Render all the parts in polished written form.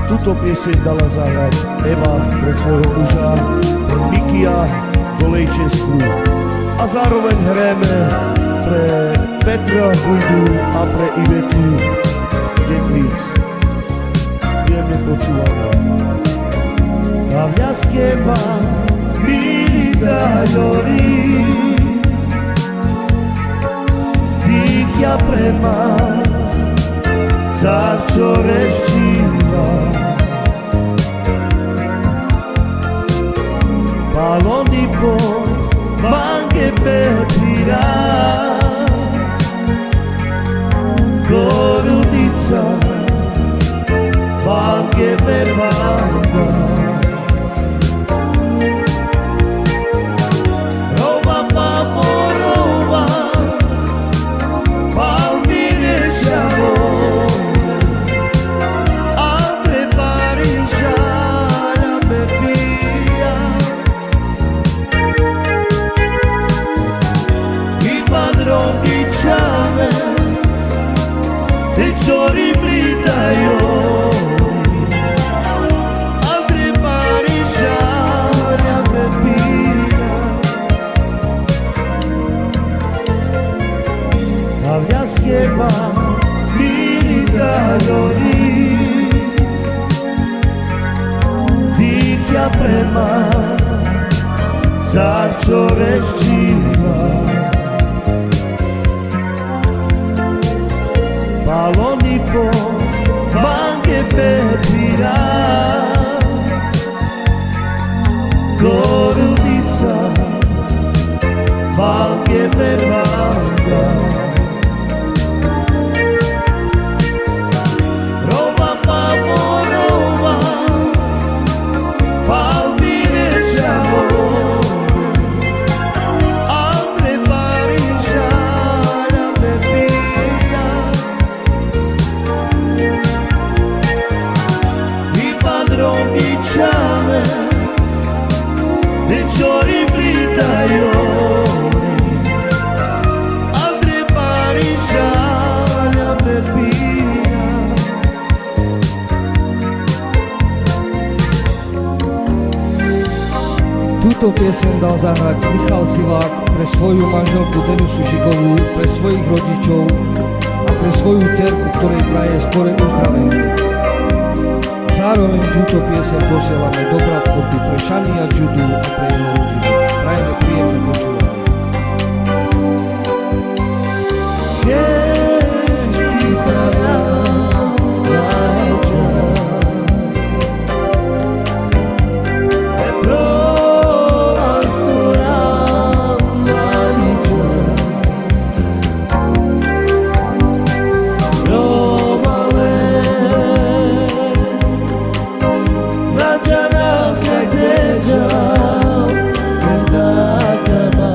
Tuto pieseň dala zahrať Eva pre svojho muža, pre Mikia Golejčestvu. A zároveň hráme pre Petra Hujdu a pre Ivetu z Teplíc. Príjemne počúvame. Kavľaské ma vydajori, tých ja premám, sa čo reštíva. Paloni post, banke Petrira, Korunica, banke Vermanda. Roma Pamorova, Palmine Sciavone, Andre Pariscia, la Beppia, i padroni Ciave, e Ciori Blitaio. Kavľaské ma vydajori, tých ja premám, sa čo reštíva. Paloni post, banke Petrira, Korunica, banke Vermanda. E Ciori Blitaio, Andre Pariscia, la Beppia. Túto pieseň dal zahrať Michal Sivák pre svoju manželku Denisu Žigovú, pre svojich rodičov a pre svoju dcerku, ktorej praje skore uzdravenie. Zároveň túto pieseň posielame do Bradfordu pre Šania Judu a pre jeho rodinu. Prajeme príjemné počúvanie. Come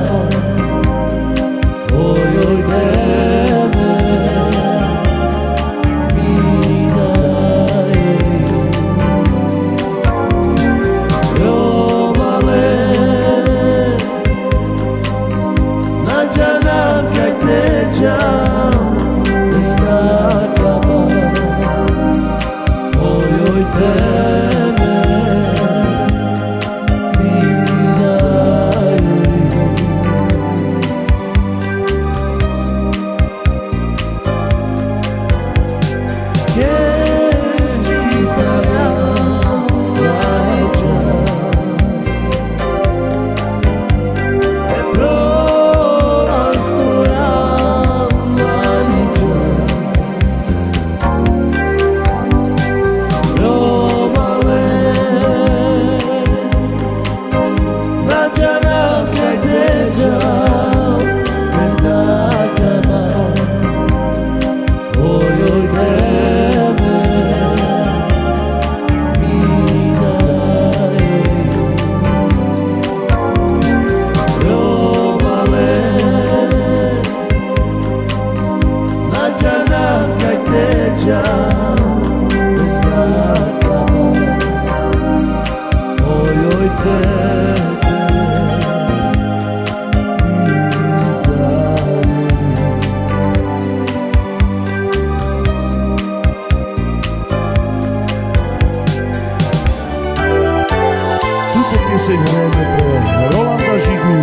pieseň hrajeme pre Rolanda Žigu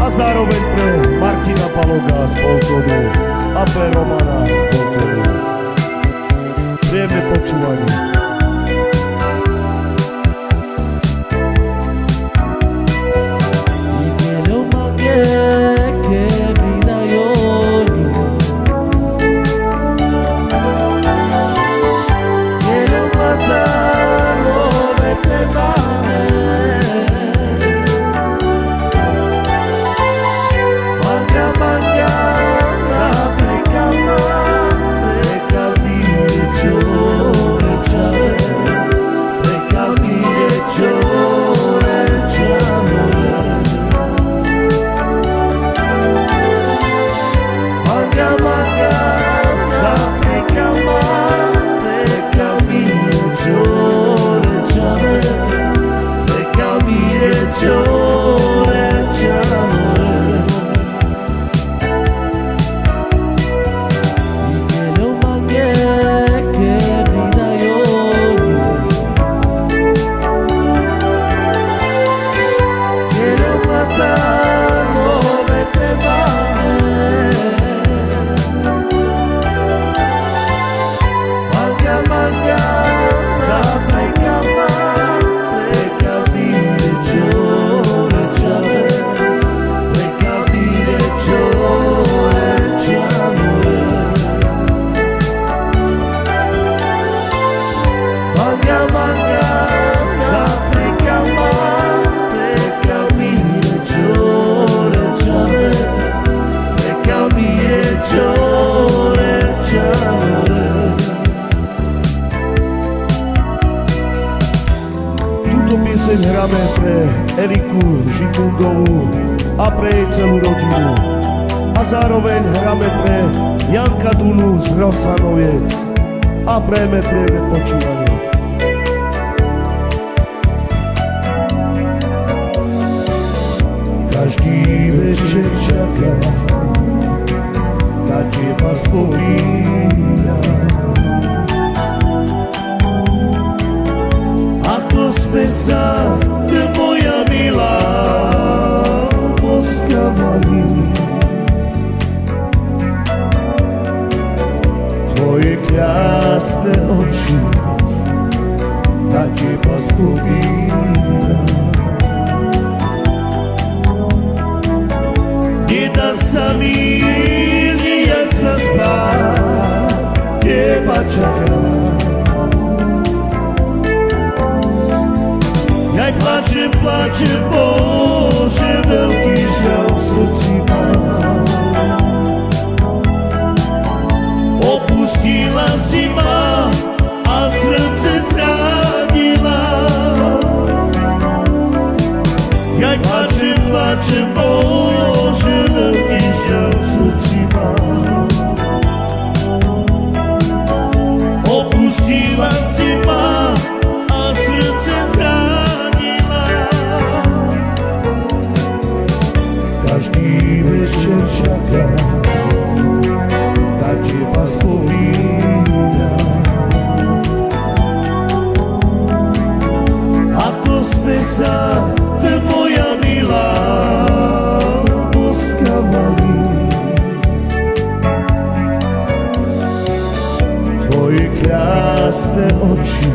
a zároveň pre Martina Paloga z Boltonu a pre Romana z Boltonu. Príjemné počúvanie. Túto pieseň hráme pre Eriku Žikundovú a pre jej celú rodinu. A zároveň hráme pre Janka Dunu z Rosanoviec a prejme príjemné počúvanie. Každý večer čaká, na teba spomínam. Ako sme sa, ty moja milá, poskávali. Tvoje krásne oči, na teba spomínam. Nedá sa mi, ja sa spát, teba čakám. Jak plačem, Bože, veľký žiaľ v srdci mám. Opustila si ma a srdce zranila. Jak plačem, Bože, veľký žiaľ v srdci mám. Opustila si ma a srdce zranila. Každý večer čaká, na teba spomínam. Ako sme sa, ty moja milá, poskávali. Tvoje krásne oči,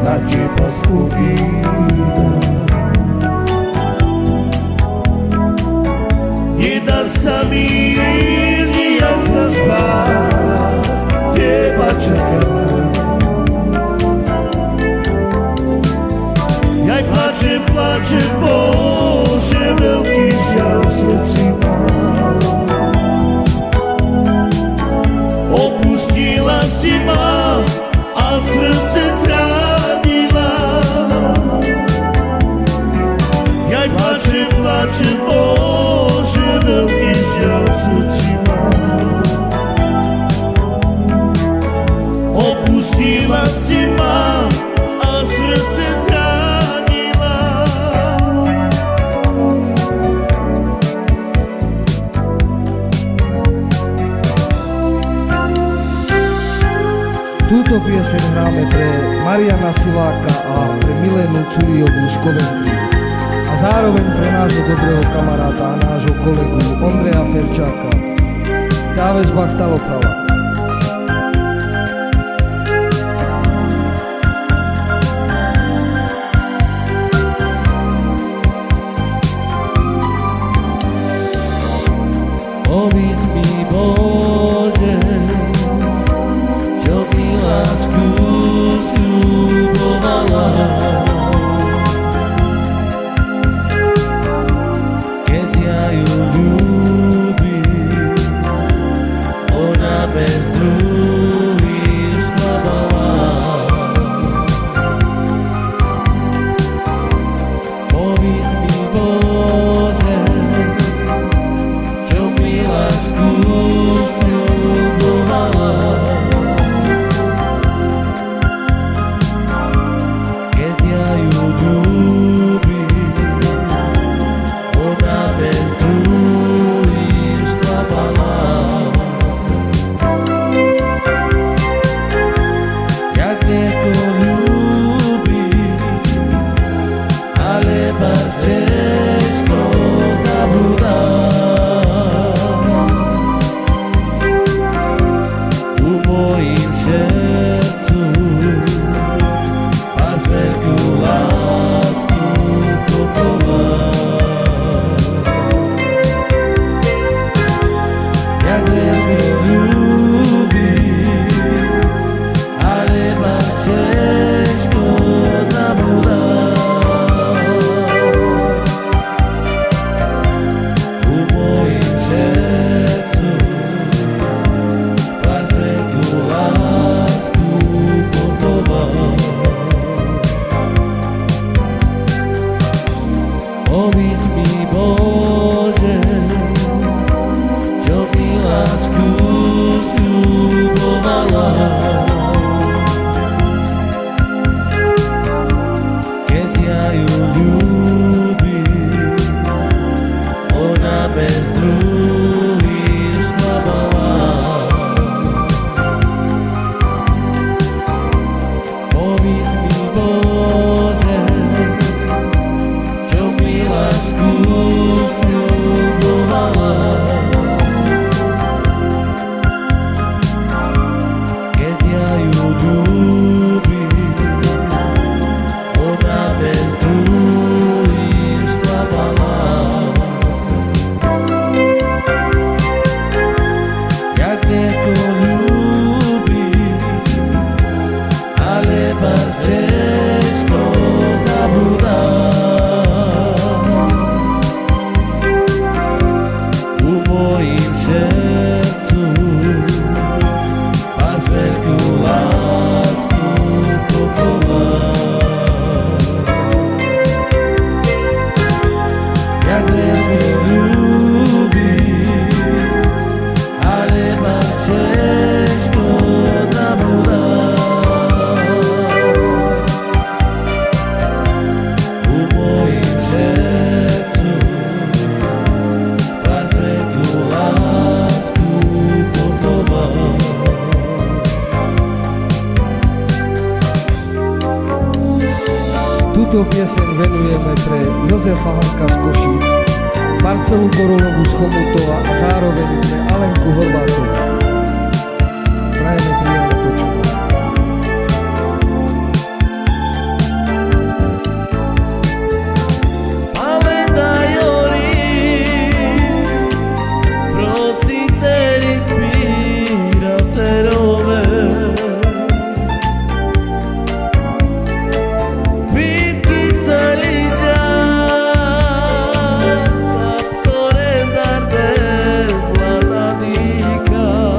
na teba spomínam. Nedá sa mi, ja sa spát, teba čakám. Jak plačem, Bože, veľký žiaľ v srdci mám. Opustila si ma a srdce zranila. Jak plačem, Bože, veľký žiaľ v srdci mám. Opustila si ma a srdce zranila. pieseň hráme pre Mariana Siváka a pre Milenu Culiovú z Coventry. A zároveň pre nášho dobrého kamaráta a nášho kolegu Ondreja Ferčáka. Dáve z Bachtaloprava. Powiedz mi, Boże, čo mi lásku sľubovala. Keď ja ju ľúbim, ona bez druhých spávala. Powiedz mi, Bože, čo mi lásku sľubovala. Keď ja ju ľúbim, ona bez druhých sklamala. Jak niekoho ľúbim, ale vás ťažko zabúdam. U mojím sercu máš veľkú lásku pochovať. Jak ťažko ľúbiť, ale máš ťažko zabúdať. U mojím sercu máš veľkú lásku pochovať. Powiedz mi, Bože, čo mi lásku sľubovala. Keď ja ju ľúbim, ona bez druhých sklamala. Powiedz mi, Bože, čo mi lásku sľubovala. Keď ja ju ľúbim, ona bez druhých sklamala. Jak niekoho ľúbim, ale vás ťažko zabúdam. U mojím sercu máš veľkú lásku pochovať. Jak ťažko ľúbiť, ale máš ťažko zabúdať. U mojím sercu máš veľkú lásku pochovať. Túto pieseň venujeme pre Jozefa Hanka z Košíc, Marcelu Korolovu z Chomutova a zároveň pre Alenku Horvátovú. Prajeme príjemné počúvanie. Pamätaj, Ori, proci te ispira v terove. Kvitky celý ďan, absore darde mladá dýka.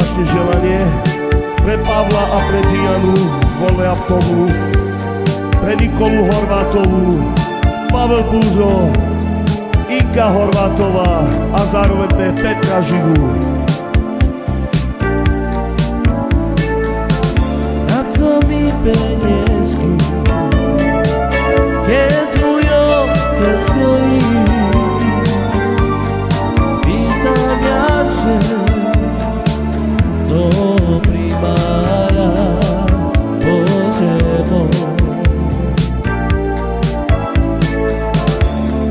zvláštne želanie pre Pavla a pre Dianu z Volnej Aptovu, pre Nikolu Horvátovú, Pavel Púžo, Inka Horvátová a zároveň pre Petra Živú. Na co mi peniazky, keď môj otec horí? Pýtam ja sa do primára pozemou.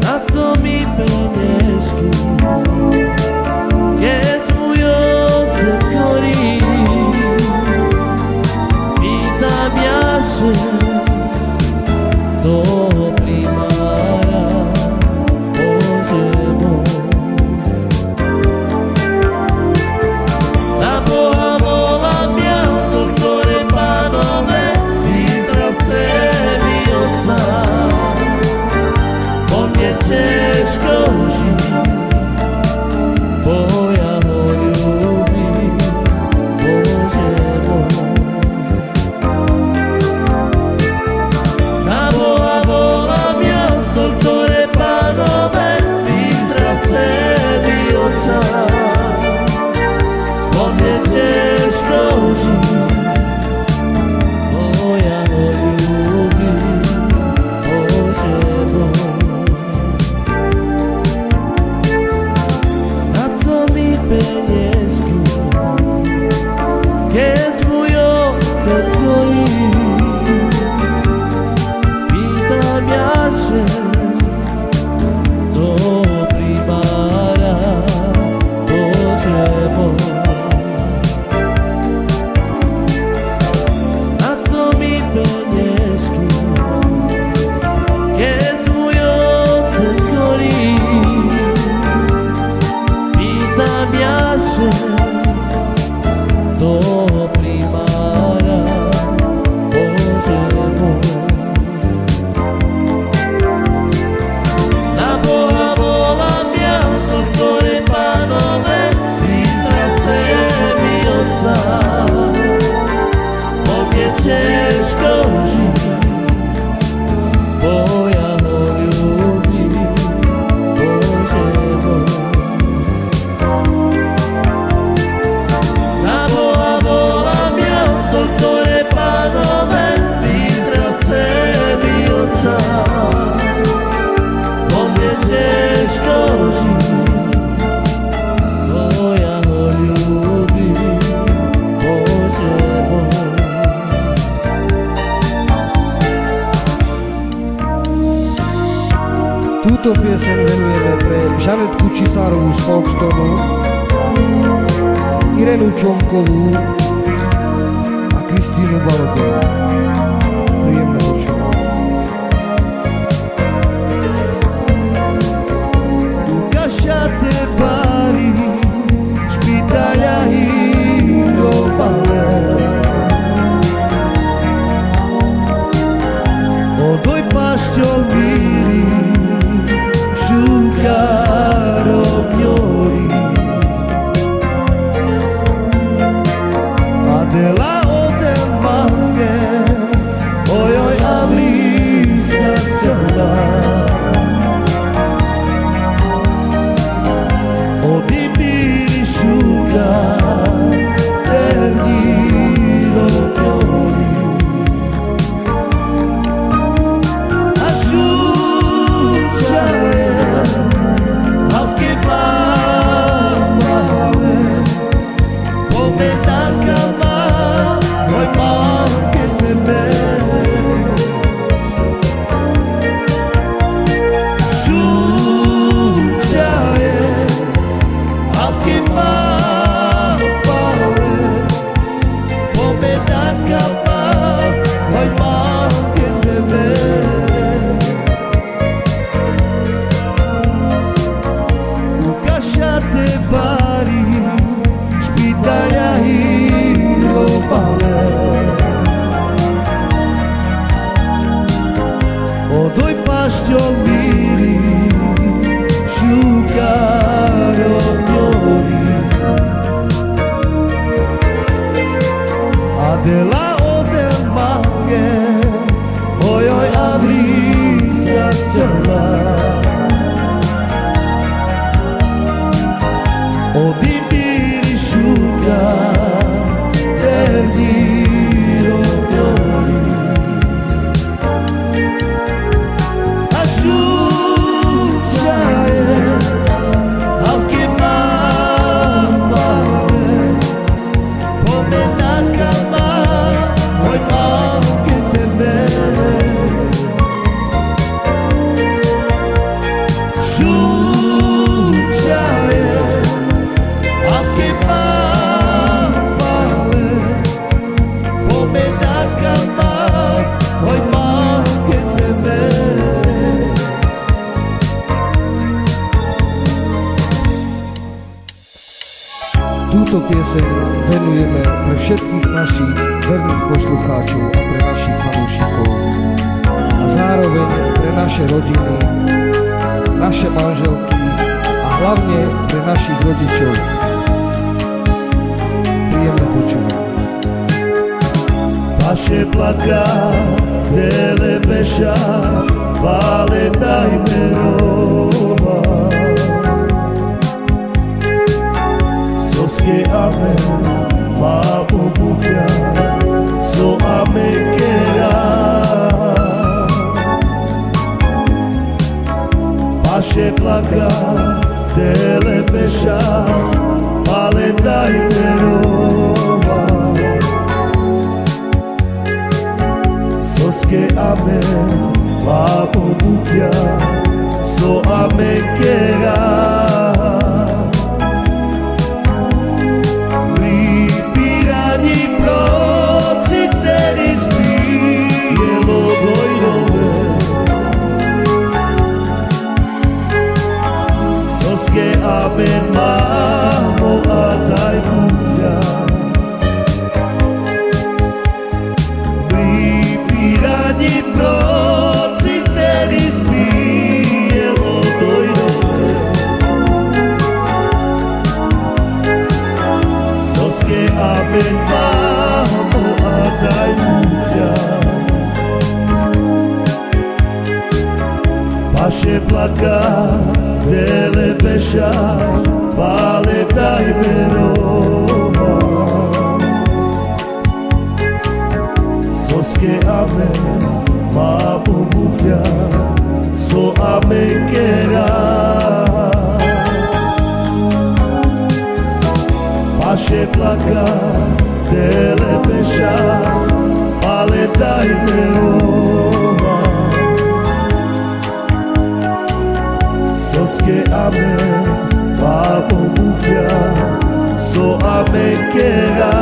Na co mi peniazky, keď môj otec horí? Pýtam ja sa do primára pozemou. Na Boha volám ja, doktore pánové, vyzdravce mi otca. Po mne ťažko žiť, bo ja ho ľúbim pozemou. Na Boha volám ja, doktore pánové, vyzdravce mi otca. Po mne ťažko žiť, bo ja ho ľúbim pozemou. Na co mi peniazky, keď môj otec horí? Pýtam ja sa do primára pozemou. Na co mi peniazky, keď môj otec horí? Pýtam ja sa do primára pozemou. Na Boha volám ja, doktore pánové, vyzdravce mi otca. Po mne ťažko žiť, bo ja ho ľúbim pozemou. Na Boha volám ja, doktore pánové, vyzdravce mi otca. Po mne ťažko žiť, bo ja ho ľúbim pozemou. Túto pieseň venujeme pre Žanetku Čisárovú z Folkestonu, Irenu Čomkovú a Kristínu Balogovú. Príjemné počúvanie. Lasciate fari, špitaľa i opale. Odoj pašťol miri, šukaro mjori. Adela odel mange, ojoj avli sa stjela. dela odem mange, ojoj abrisa strla. Odi biri šuka, derdi rognoli. A šuča je, avke mamale, pomenakama, oj avke tebe. Šuča je, avke mamale, pomenakama, oj avke tebe. Túto pieseň venujeme pre všetkých našich verných poslucháčov a pre našich fanúšikov a zároveň pre naše rodiny, naše manželky a hlavne pre našich rodičov. Príjemné počúvanie. Paše plaka, dele beša, vale daj merova. Soske ame, babo buka, so ame kera. Paše plaka, dele beša, vale daj merova. Soske ame, babo buka, so ame kera. Soske amen mamo a daj buja. Pripirani proci teri spijelo dojrove. Soske amen mamo a daj buja. Paše plaka, dele beša, vale daj merova. Soske ame, babo buka, so ame kera. Paše plaka, dele beša, vale daj merova. Soske ame, babo buka, so ame kera.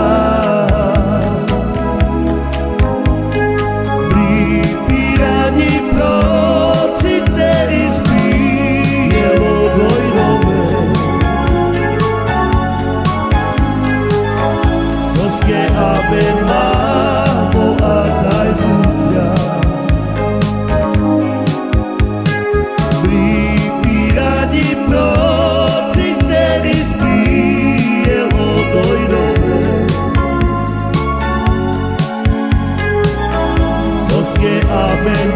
Pripirani proci teri spijelo dojrove. Soske ame mamo a daj buka. Proci teri spijelo dojrove. Soske amen